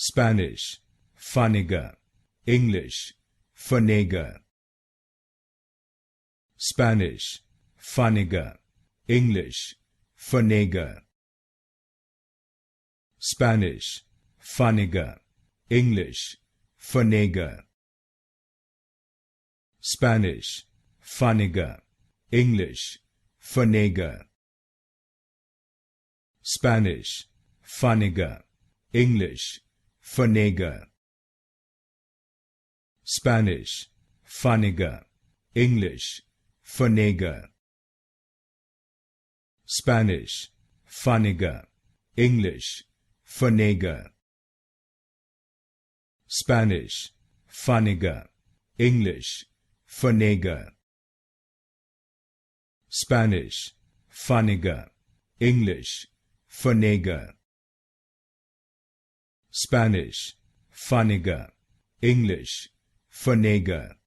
Spanish, Fanega, English, Fanega. Spanish, Fanega, English, Fanega. Spanish, Fanega, English, Fanega. Spanish, Fanega, English, Fanega. Spanish, Fanega, English, Fanega. Spanish, Fanega, English, Fanega. Spanish, Fanega, English, Fanega. Spanish, Fanega, English, Fanega. Spanish, Fanega, English, Fanega. Spanish, Fanega, English, Fanega.